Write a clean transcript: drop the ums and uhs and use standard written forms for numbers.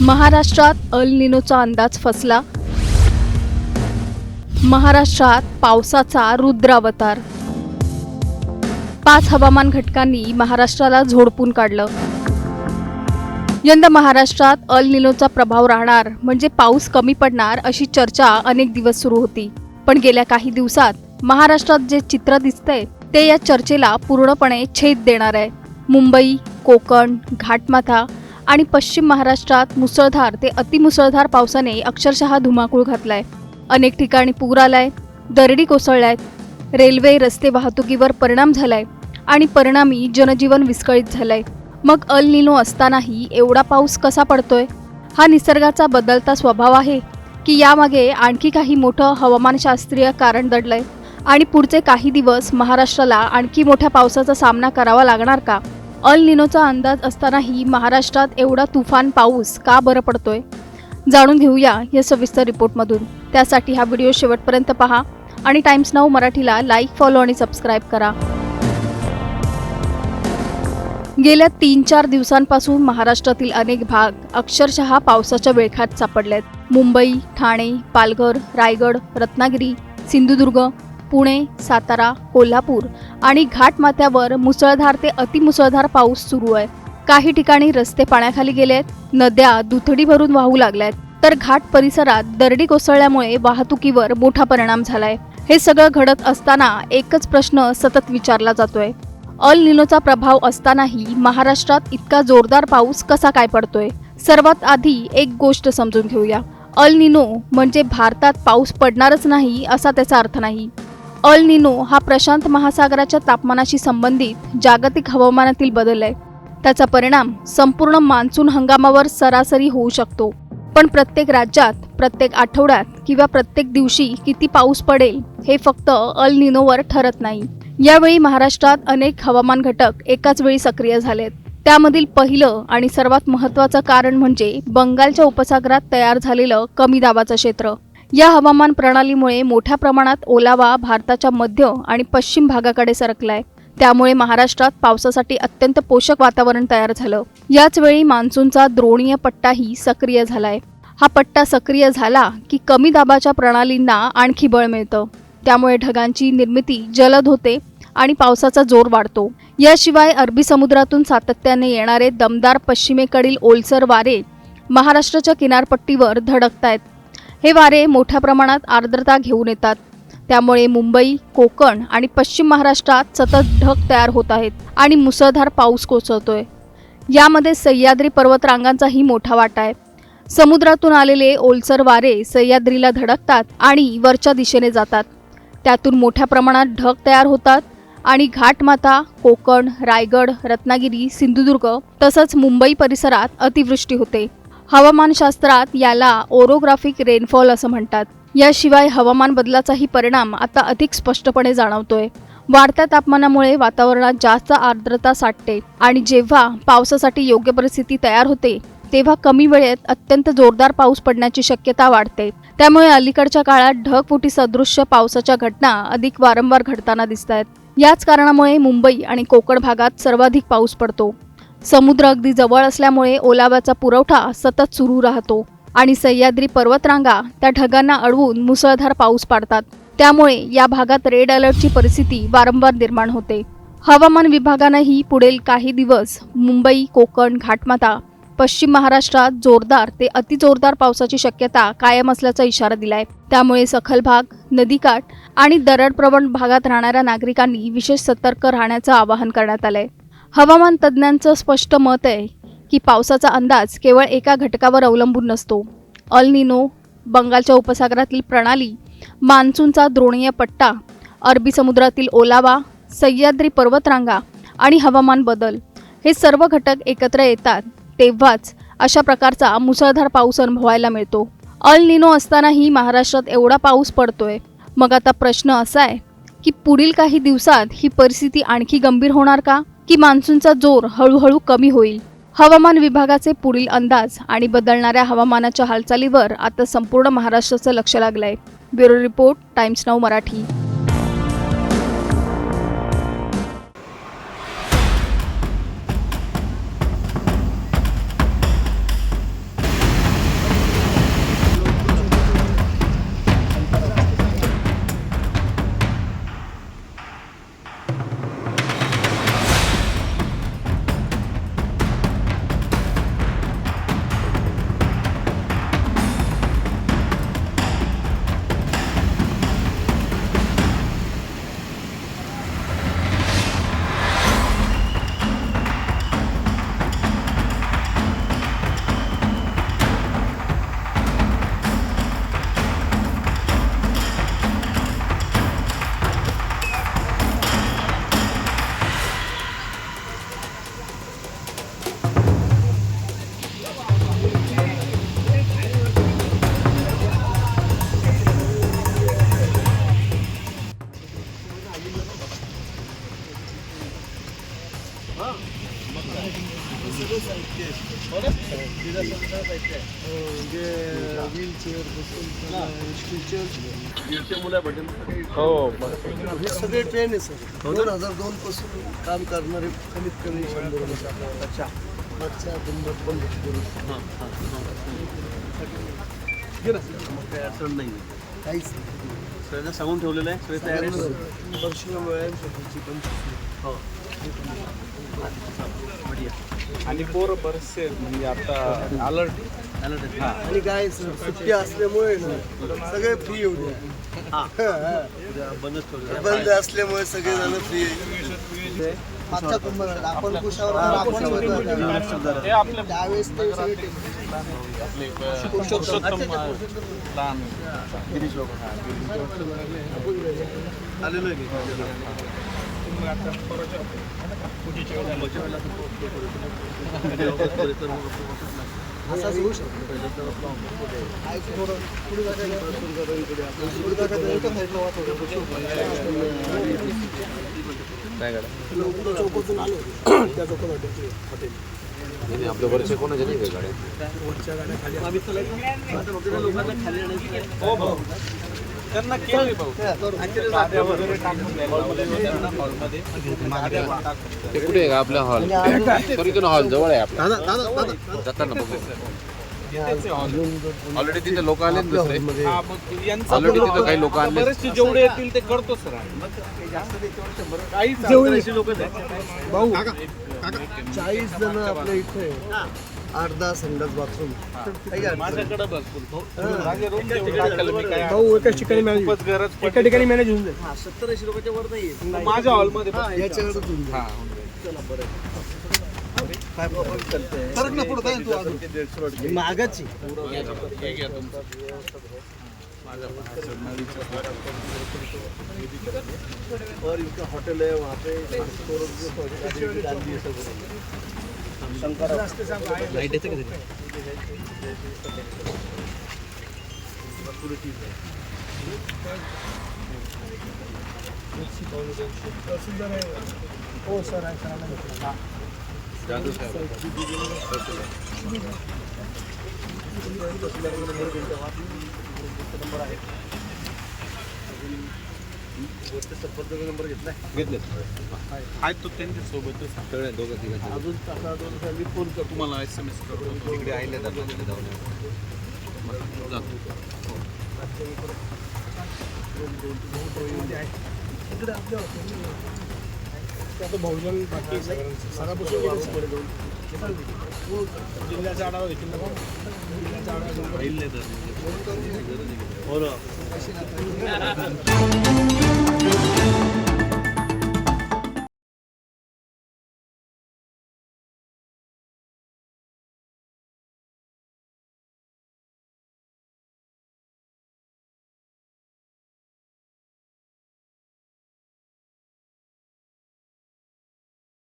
महाराष्ट्रात अल निनोचा अंदाज फसला. महाराष्ट्रात पावसाचा रुद्रावतार. 5 हवामान घटकांनी महाराष्ट्राला झोडपून काढलं. यंदा महाराष्ट्रात अल निनोचा प्रभाव राहणार म्हणजे पाऊस कमी पडणार अशी चर्चा अनेक दिवस सुरू होती. पण गेल्या काही दिवसात महाराष्ट्रात जे चित्र दिसतंय ते या चर्चेला पूर्णपणे छेद देणार आहे. मुंबई, कोकण, घाटमाथा आणि पश्चिम महाराष्ट्रात मुसळधार ते अतिमुसळधार पावसाने अक्षरशः धुमाकूळ घातलाय. अनेक ठिकाणी पूर आलाय, दरडी कोसळल्यात, रेल्वे रस्ते वाहतुकीवर परिणाम झालाय आणि परिणामी जनजीवन विस्कळीत झालंय. मग अल निनो असतानाही एवढा पाऊस कसा पडतोय? हा निसर्गाचा बदलता स्वभाव आहे की यामागे आणखी काही मोठं हवामानशास्त्रीय कारण दडलंय आणि पुढचे काही दिवस महाराष्ट्राला आणखी मोठ्या पावसाचा सामना करावा लागणार का? अल निनोचा अंदाज असतानाही महाराष्ट्रात एवढा तुफान पाऊस का बरं पडतोय? जाणून घेऊया या सविस्तर रिपोर्टमधून. त्यासाठी हा व्हिडिओ शेवटपर्यंत पहा आणि टाइम्स नाऊ मराठीला लाईक, फॉलो आणि सबस्क्राईब करा. गेल्या 3-4 दिवसांपासून महाराष्ट्रातील अनेक भाग अक्षरशः पावसाच्या विळख्यात सापडलेत. मुंबई, ठाणे, पालघर, रायगड, रत्नागिरी, सिंधुदुर्ग, पुणे, सातारा, कोल्हापूर आणि घाटमाथ्यावर मुसळधार ते अतिमुसळधार पाऊस सुरू आहे. काही ठिकाणी रस्ते पाण्याखाली गेलेत, नद्या दुथडी भरून वाहू लागल्यात, तर घाट परिसरात दरडी कोसळल्यामुळे वाहतुकीवर मोठा परिणाम झालाय. हे सगळं घडत असताना एकच प्रश्न सतत विचारला जातोय. अल निनोचा प्रभाव असतानाही महाराष्ट्रात इतका जोरदार पाऊस कसा काय पडतोय? सर्वात आधी एक गोष्ट समजून घेऊया. अल निनो म्हणजे भारतात पाऊस पडणारच नाही असा त्याचा अर्थ नाही. अल निनो हा प्रशांत महासागराच्या तापमानाशी संबंधित जागतिक हवामानातील बदल आहे. त्याचा परिणाम संपूर्ण मान्सून हंगामावर सरासरी होऊ शकतो. पण प्रत्येक राज्यात, प्रत्येक आठवड्यात किंवा प्रत्येक दिवशी किती पाऊस पडेल हे फक्त अल निनोवर ठरत नाही. यावेळी महाराष्ट्रात अनेक हवामान घटक एकाच वेळी सक्रिय झालेत. त्यामधील पहिलं आणि सर्वात महत्त्वाचं कारण म्हणजे बंगालच्या उपसागरात तयार झालेलं कमी दाबाचं क्षेत्र. या हवामान प्रणालीमुळे मोठ्या प्रमाणात ओलावा भारताच्या मध्य आणि पश्चिम भागाकडे सरकलाय. त्यामुळे महाराष्ट्रात पावसासाठी अत्यंत पोषक वातावरण तयार झालं. याच वेळी मान्सूनचा द्रोणीय पट्टाही सक्रिय झालाय. हा पट्टा सक्रिय झाला की कमी दाबाच्या प्रणालींना आणखी बळ मिळतं. त्यामुळे ढगांची निर्मिती जलद होते आणि पावसाचा जोर वाढतो. याशिवाय अरबी समुद्रातून सातत्याने येणारे दमदार पश्चिमेकडील ओलसर वारे महाराष्ट्राच्या किनारपट्टीवर धडकतायत. हे वारे मोठ्या प्रमाणात आर्द्रता घेऊन येतात. त्यामुळे मुंबई, कोकण आणि पश्चिम महाराष्ट्रात सतत ढग तयार होत आहेत आणि मुसळधार पाऊस कोसळतोय. यामध्ये सह्याद्री पर्वतरांगांचाही मोठा वाटा आहे. समुद्रातून आलेले ओलसर वारे सह्याद्रीला धडकतात आणि वरच्या दिशेने जातात. त्यातून मोठ्या प्रमाणात ढग तयार होतात आणि घाटमाथा, कोकण, रायगड, रत्नागिरी, सिंधुदुर्ग तसंच मुंबई परिसरात अतिवृष्टी होते. हवामानशास्त्रात याला ओरोग्राफिक रेनफॉल असं म्हणतात. याशिवाय हवामान बदलाचाही परिणाम आता अधिक स्पष्टपणे जाणवतोय. वाढत्या तापमानामुळे वातावरणात जास्त आर्द्रता साठते आणि जेव्हा पावसासाठी योग्य परिस्थिती तयार होते तेव्हा कमी वेळेत अत्यंत जोरदार पाऊस पडण्याची शक्यता वाढते. त्यामुळे अलीकडच्या काळात ढगफुटी सदृश्य पावसाच्या घटना अधिक वारंवार घडताना दिसत आहेत. याच कारणामुळे मुंबई आणि कोकण भागात सर्वाधिक पाऊस पडतो. समुद्र अगदी जवळ असल्यामुळे ओलाव्याचा पुरवठा सतत सुरू राहतो आणि सह्याद्री पर्वतरांगा त्या ढगांना अडवून मुसळधार पाऊस पाडतात. त्यामुळे या भागात रेड अलर्टची परिस्थिती वारंवार निर्माण होते. हवामान विभागानंही पुढील काही दिवस मुंबई, कोकण, घाटमाथा, पश्चिम महाराष्ट्रात जोरदार ते अतिजोरदार पावसाची शक्यता कायम असल्याचा इशारा दिलाय. त्यामुळे सखल भाग, नदीकाठ आणि दरडप्रवण भागात राहणाऱ्या नागरिकांनी विशेष सतर्क राहण्याचं आवाहन करण्यात आलंय. हवामान तज्ज्ञांचं स्पष्ट मत आहे की पावसाचा अंदाज केवळ एका घटकावर अवलंबून नसतो. अल निनो, बंगालच्या उपसागरातील प्रणाली, मान्सूनचा द्रोणीय पट्टा, अरबी समुद्रातील ओलावा, सह्याद्री पर्वतरांगा आणि हवामान बदल हे सर्व घटक एकत्र येतात तेव्हाच अशा प्रकारचा मुसळधार पाऊस अनुभवायला मिळतो. अल निनो असतानाही महाराष्ट्रात एवढा पाऊस पडतोय. मग आता प्रश्न असा आहे की पुढील काही दिवसात ही परिस्थिती आणखी गंभीर होणार का, की मान्सूनचा जोर हळूहळू कमी होईल? हवामान विभागाचे पुढील अंदाज आणि बदलणाऱ्या हवामानाच्या हालचालीवर आता संपूर्ण महाराष्ट्राचं लक्ष लागलंय. Bureau report, times now Marathi. म्हणजे व्हीलचेअर बसून हो हे सगळे ट्रेन आहे सर 2002 पासून काम करणारे कमीत कमी 100 अच्छा मागच्या बंद करून मग काय अडचण नाही काहीच नाही सगळं सांगून ठेवलेलं आहे सगळं तयार आहे वर्षीला मिळेल स्वतःची पण हो बढिया आणि पोरं बरेचसे म्हणजे आता अलर्ट अलर्ट आहे आणि काय सर सुट्टी असल्यामुळे ना सगळे फ्री येऊ द्या उद्या बंदच ठेवलं बंद असल्यामुळे सगळे जण फ्री मागच्या कुंभमेळ्यात आपण कुशावर आपण हे आपले त्यावेळेस ते सगळे आपले पुरुषोत्तम लहान गिरीश लोक आलेलो आहे असाच होऊ शकतो पुढे चौकातून आलो त्या चौकात हॉटेल आपल्या वरचे कोणाच्या नाही का गाड्या वरच्या गाड्या खाली लोकांना खाली आणायची हो भाऊ त्यांना केली भाऊ गाद्या वगैरे टाकून द्यायला लावलेलं त्यांना हॉलमध्ये गाद्या टाकून ते कुठे आहे का आपला हॉल तरी तो हॉल जवळ आहे आपला जाताना बघू ऑलरेडी तिथे लोक आले ना दुसरे हा, मग यांचं ऑलरेडी तिथं काही लोक आणले बरेचसे जेवढे येतील ते करतो सर काही लोक भाऊ 40 जण आपल्या इथे 8-10 संडास बाथरूम माझ्याकडे भरपूर टाकलं मी काय भाऊ एकाच ठिकाणी मॅनेज खूपच गरज एका ठिकाणी मॅनेज होऊन जाईल 70-80 लोकांच्या वर नाही माझ्या हॉलमध्ये याच्याकडे होऊन जाईल हा चला बरं काय प्रॉब्लेम चालतंय फरक नाही पडत आहे तू अजून. 150 वाटते मागाची हे घ्या तुमचं और इनका होटल है वहाँ पे डाल दिए सब शंकर लाइट है पूरी चीज है हो सर आहे जादू साहेब नंबर आहे संपर्क नंबर घेतलाय घेतले आहेत तो त्यांच्या सोबतच सगळे दोघं तिघं अजून आता मी फोन करतो तुम्हाला SMS करतो तिकडे आले जातो आता बहुजन बाकी सरापासून जिल्ह्याचा आढावा देखील जिल्ह्याचा आढावा हो ना